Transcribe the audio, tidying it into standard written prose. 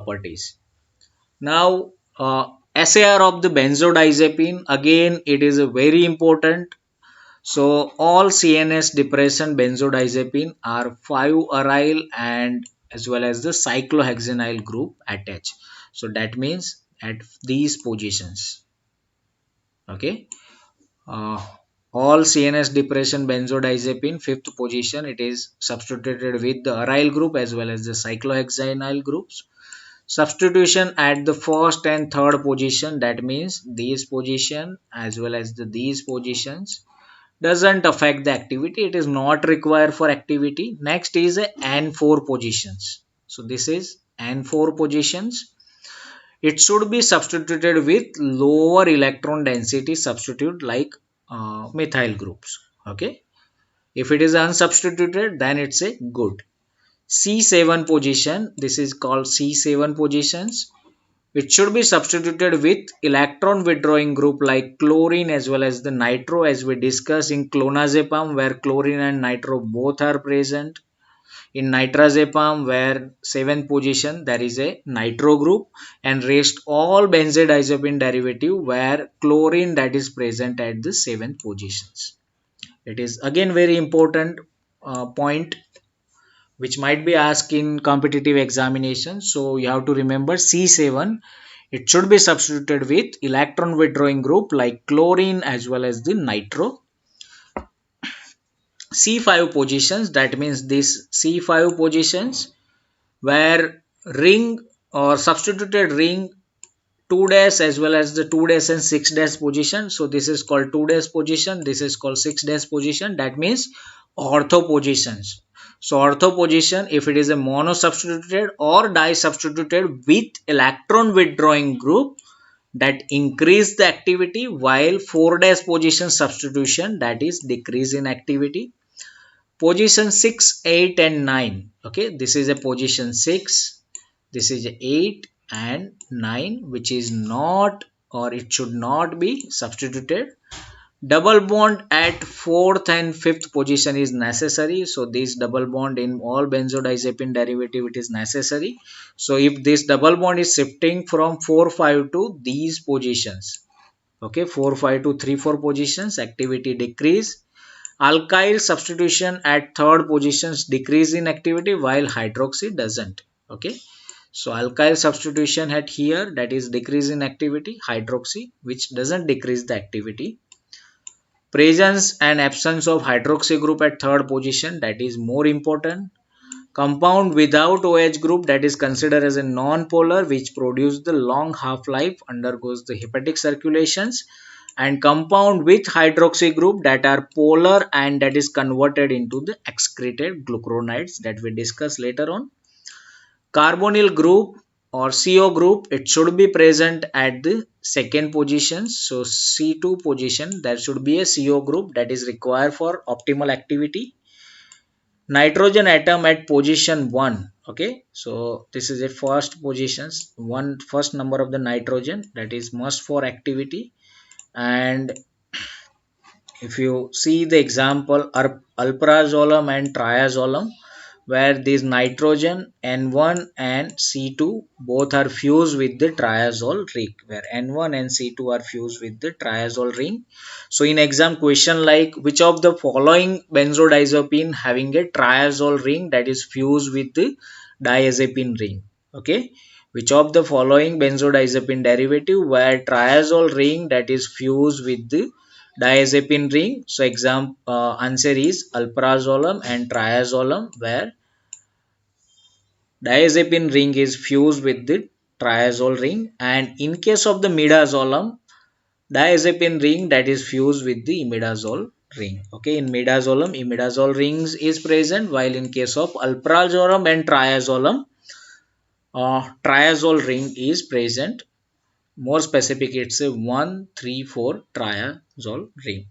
properties. Now, SAR of the benzodiazepine, again, it is a very important. So, all CNS depression benzodiazepine are 5-aryl and as well as the cyclohexanyl group attached. So, that means at these positions. Okay. Uh, all CNS depression benzodiazepine, fifth position, it is substituted with the aryl group as well as the cyclohexanyl groups. Substitution at the first and third position, that means these position as well as these positions doesn't affect the activity. It is not required for activity. Next is a N4 positions. So this is N4 positions. It should be substituted with lower electron density substitute like methyl groups. Okay. If it is unsubstituted, then it's a good. C7 position, this is called C7 positions. It should be substituted with electron withdrawing group like chlorine as well as the nitro, as we discussed in clonazepam, where chlorine and nitro both are present. In nitrazepam, where 7th position there is a nitro group, and rest all benzodiazepine derivative where chlorine that is present at the 7th positions. It is again very important point which might be asked in competitive examination. So you have to remember C7, it should be substituted with electron withdrawing group like chlorine as well as the nitro. C5 positions, that means this C5 positions where ring or substituted ring 2 days as well as the 2 days and 6 days position. So this is called 2 days position, this is called 6 days position, that means ortho positions. So ortho position, if it is a mono substituted or di substituted with electron withdrawing group, that increase the activity, while 4 days position substitution, that is decrease in activity. Position 6, 8 and 9. Okay, this is a position 6, this is 8 and 9, which is not or it should not be substituted. Double bond at 4th and 5th position is necessary. So this double bond in all benzodiazepine derivative, it is necessary. So if this double bond is shifting from 4 5 to these positions, okay, 4 5 to 3 4 positions, activity decrease. Alkyl substitution at third positions decrease in activity, while hydroxy doesn't. Okay, so alkyl substitution at here, that is decrease in activity, hydroxy which doesn't decrease the activity. Presence and absence of hydroxy group at third position, that is more important. Compound without OH group, that is considered as a non-polar, which produce the long half-life, undergoes the hepatic circulations. And compound with hydroxy group that are polar and that is converted into the excreted glucuronides that we discuss later on. Carbonyl group or CO group, it should be present at the second position. So C2 position, there should be a CO group that is required for optimal activity. Nitrogen atom at position 1. Okay, so this is a first positions, first number of the nitrogen, that is must for activity. And if you see the example alprazolam and triazolam, where this nitrogen N1 and C2 both are fused with the triazole ring, where N1 and C2 are fused with the triazole ring. So in exam question like, which of the following benzodiazepine having a triazole ring that is fused with the diazepine ring? Okay, which of the following benzodiazepine derivative where triazole ring that is fused with the diazepine ring? So exam answer is alprazolam and triazolam, where diazepine ring is fused with the triazole ring, and in case of the midazolam, diazepine ring that is fused with the imidazole ring. Okay, in midazolam, imidazole rings is present, while in case of alprazolam and triazolam, triazole ring is present. More specific, it's a 1 3 4 triazole ring.